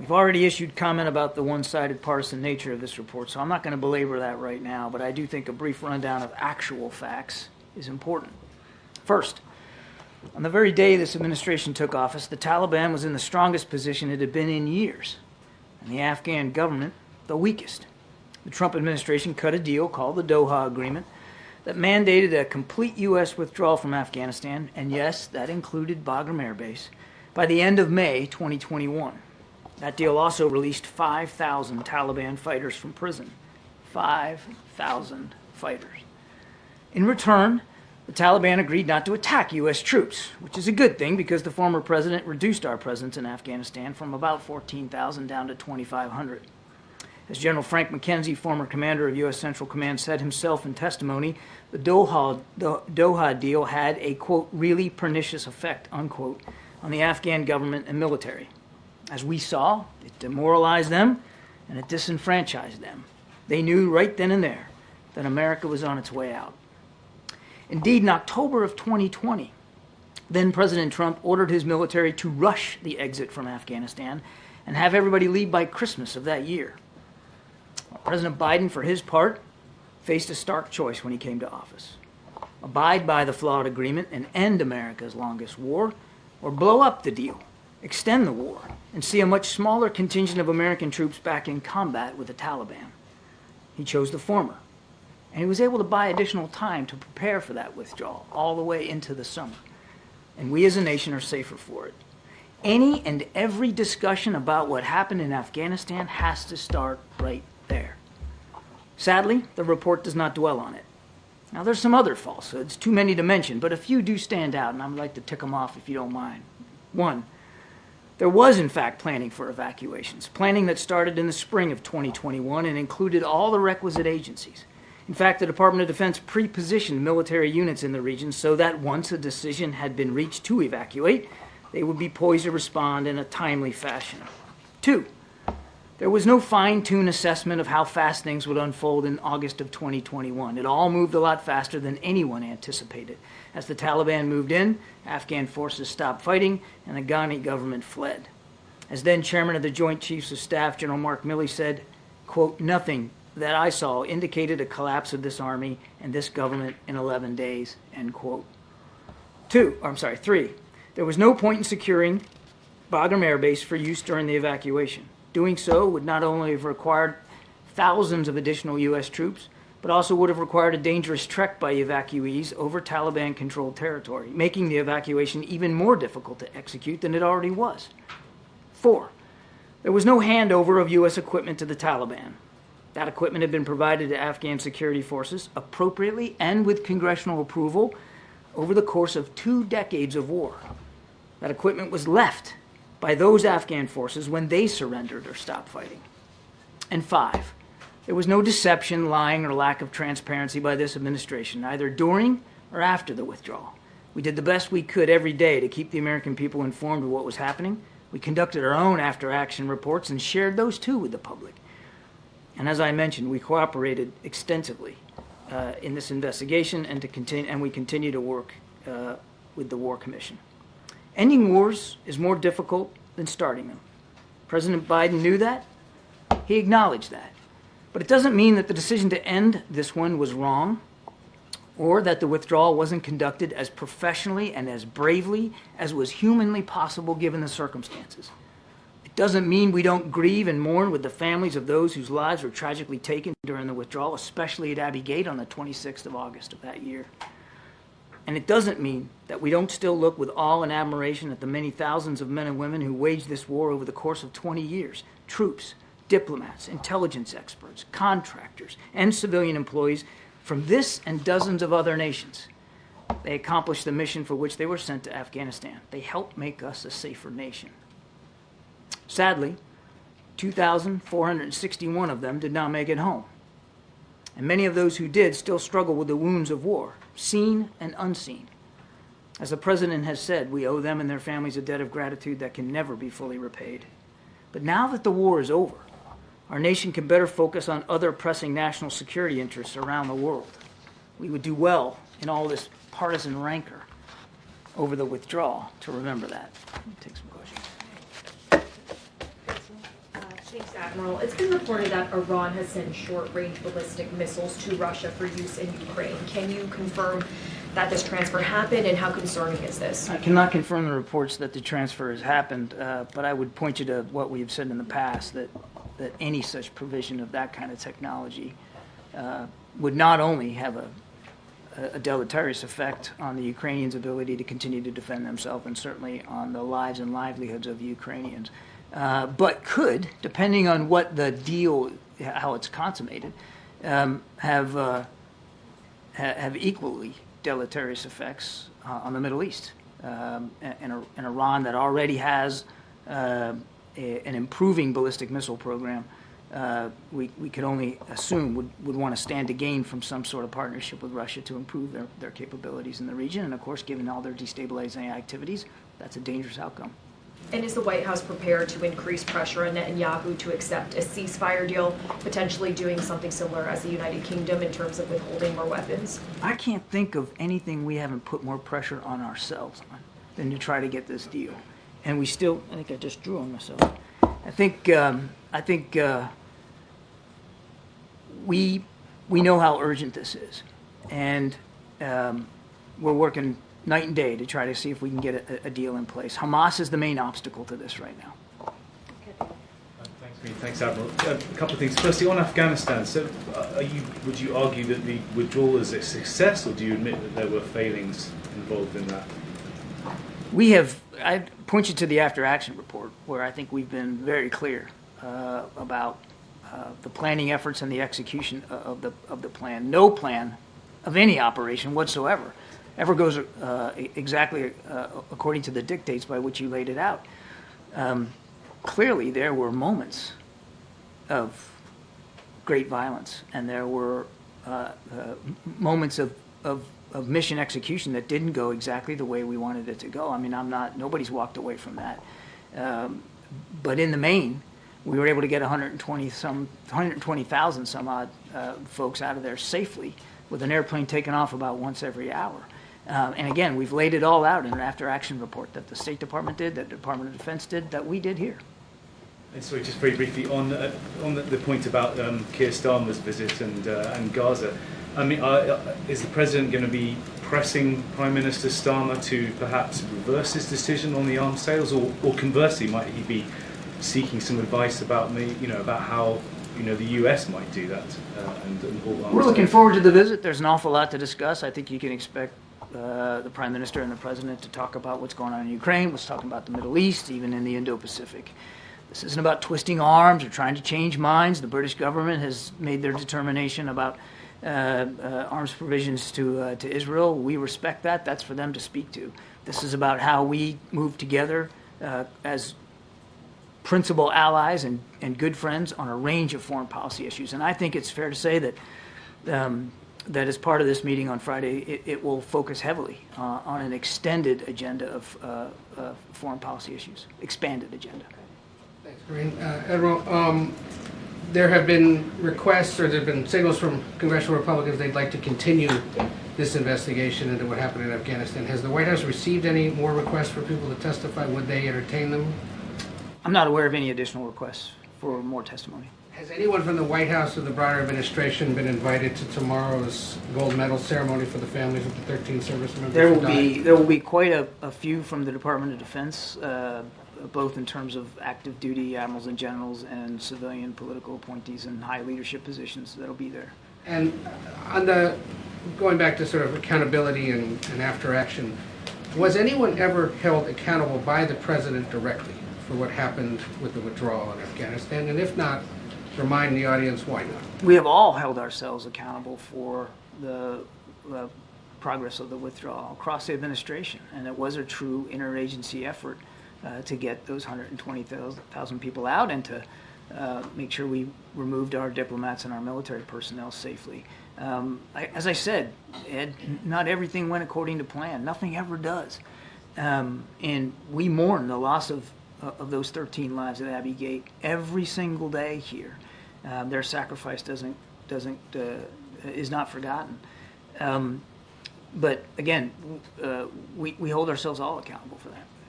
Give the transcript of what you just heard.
You've already issued comment about the one-sided partisan nature of this report, so I'm not going to belabor that right now, but I do think a brief rundown of actual facts is important. First, on the very day this administration took office, the Taliban was in the strongest position it had been in years, and the Afghan government the weakest. The Trump administration cut a deal called the Doha Agreement that mandated a complete U.S. withdrawal from Afghanistan, and yes, that included Bagram Air Base, by the end of May 2021. That deal also released 5,000 Taliban fighters from prison. 5,000 fighters. In return, the Taliban agreed not to attack U.S. troops, which is a good thing because the former president reduced our presence in Afghanistan from about 14,000 down to 2,500. As General Frank McKenzie, former commander of U.S. Central Command, said himself in testimony, the Doha deal had a, quote, really pernicious effect, unquote, on the Afghan government and military. As we saw, it demoralized them and it disenfranchised them. They knew right then and there that America was on its way out. Indeed, in October of 2020, then President Trump ordered his military to rush the exit from Afghanistan and have everybody leave by Christmas of that year. President Biden, for his part, faced a stark choice when he came to office. Abide by the flawed agreement and end America's longest war, or blow up the deal, extend the war, and see a much smaller contingent of American troops back in combat with the Taliban. He chose the former, and he was able to buy additional time to prepare for that withdrawal all the way into the summer. And we as a nation are safer for it. Any and every discussion about what happened in Afghanistan has to start right there. Sadly, the report does not dwell on it. Now, there's some other falsehoods, too many to mention, but a few do stand out, and I'd like to tick them off if you don't mind. 1, there was, in fact, planning for evacuations, planning that started in the spring of 2021 and included all the requisite agencies. In fact, the Department of Defense pre-positioned military units in the region so that once a decision had been reached to evacuate, they would be poised to respond in a timely fashion. 2, there was no fine-tuned assessment of how fast things would unfold in August of 2021. It all moved a lot faster than anyone anticipated. As the Taliban moved in, Afghan forces stopped fighting, and the Ghani government fled. As then chairman of the Joint Chiefs of Staff, General Mark Milley said, quote, nothing that I saw indicated a collapse of this army and this government in 11 days, end quote. 3, there was no point in securing Bagram Air Base for use during the evacuation. Doing so would not only have required thousands of additional U.S. troops, but also would have required a dangerous trek by evacuees over Taliban-controlled territory, making the evacuation even more difficult to execute than it already was. 4, there was no handover of U.S. equipment to the Taliban. That equipment had been provided to Afghan security forces appropriately and with congressional approval over the course of 2 decades of war. That equipment was left by those Afghan forces when they surrendered or stopped fighting. And 5, there was no deception, lying, or lack of transparency by this administration, either during or after the withdrawal. We did the best we could every day to keep the American people informed of what was happening. We conducted our own after-action reports and shared those too with the public. And as I mentioned, we cooperated extensively in this investigation and we continue to work with the War Commission. Ending wars is more difficult than starting them. President Biden knew that. He acknowledged that. But it doesn't mean that the decision to end this one was wrong or that the withdrawal wasn't conducted as professionally and as bravely as was humanly possible given the circumstances. It doesn't mean we don't grieve and mourn with the families of those whose lives were tragically taken during the withdrawal, especially at Abbey Gate on the 26th of August of that year. And it doesn't mean that we don't still look with awe and admiration at the many thousands of men and women who waged this war over the course of 20 years. Troops, diplomats, intelligence experts, contractors, and civilian employees from this and dozens of other nations. They accomplished the mission for which they were sent to Afghanistan. They helped make us a safer nation. Sadly, 2,461 of them did not make it home. And many of those who did still struggle with the wounds of war, seen and unseen. As the President has said, we owe them and their families a debt of gratitude that can never be fully repaid. But now that the war is over, our nation can better focus on other pressing national security interests around the world. We would do well in all this partisan rancor over the withdrawal to remember that. Let me take some questions. Thanks, Admiral. It's been reported that Iran has sent short-range ballistic missiles to Russia for use in Ukraine. Can you confirm that this transfer happened, and how concerning is this? I cannot confirm the reports that the transfer has happened, but I would point you to what we have said in the past, that any such provision of that kind of technology would not only have a deleterious effect on the Ukrainians' ability to continue to defend themselves, and certainly on the lives and livelihoods of the Ukrainians, but could, depending on what the deal, how it's consummated, have equally deleterious effects on the Middle East. And Iran, that already has an improving ballistic missile program, we could only assume would want to stand to gain from some sort of partnership with Russia to improve their capabilities in the region. And of course, given all their destabilizing activities, that's a dangerous outcome. And is the White House prepared to increase pressure on Netanyahu to accept a ceasefire deal, potentially doing something similar as the United Kingdom in terms of withholding more weapons? I can't think of anything we haven't put more pressure on ourselves on than to try to get this deal. And we still, I think I just drew on myself. I think we know how urgent this is, and we're working night and day to try to see if we can get a deal in place. Hamas is the main obstacle to this right now. Thanks, Karine. Thanks, Admiral. A couple of things. Firstly, on Afghanistan, so would you argue that the withdrawal is a success, or do you admit that there were failings involved in that? I point you to the after-action report, where I think we've been very clear about the planning efforts and the execution of the plan. No plan of any operation whatsoever ever goes exactly according to the dictates by which you laid it out. Clearly, there were moments of great violence, and there were moments of mission execution that didn't go exactly the way we wanted it to go. I mean, nobody's walked away from that. But in the main, we were able to get 120,000 some odd folks out of there safely, with an airplane taken off about once every hour. And again, we've laid it all out in an after-action report that the State Department did, that the Department of Defense did, that we did here. And sorry, just very briefly on the point about Keir Starmer's visit and Gaza. I mean, is the president going to be pressing Prime Minister Starmer to perhaps reverse his decision on the arms sales, or conversely, might he be seeking some advice about about how the U.S. might do that and halt arms? We're looking forward to the visit. There's an awful lot to discuss. I think you can expect the Prime Minister and the President to talk about what's going on in Ukraine, what's talking about the Middle East, even in the Indo-Pacific. This isn't about twisting arms or trying to change minds. The British government has made their determination about arms provisions to Israel. We respect that. That's for them to speak to. This is about how we move together as principal allies and good friends on a range of foreign policy issues. And I think it's fair to say that that as part of this meeting on Friday, it will focus heavily on an extended agenda of foreign policy issues, expanded agenda. Thanks, Karine. Admiral, there have been requests, or there have been signals from congressional Republicans they'd like to continue this investigation into what happened in Afghanistan. Has the White House received any more requests for people to testify? Would they entertain them? I'm not aware of any additional requests for more testimony. Has anyone from the White House or the broader administration been invited to tomorrow's gold medal ceremony for the families of the 13 service members? There will be quite a few from the Department of Defense, both in terms of active duty admirals and generals and civilian political appointees in high leadership positions that'll be there. And going back to sort of accountability and after action, was anyone ever held accountable by the president directly for what happened with the withdrawal in Afghanistan? And if not, remind the audience why not. We have all held ourselves accountable for the progress of the withdrawal across the administration, and it was a true interagency effort to get those 120,000 people out and to make sure we removed our diplomats and our military personnel safely. As I said, Ed, not everything went according to plan. Nothing ever does. And we mourn the loss of those 13 lives at Abbey Gate every single day here. Their sacrifice is not forgotten. But again, we hold ourselves all accountable for that.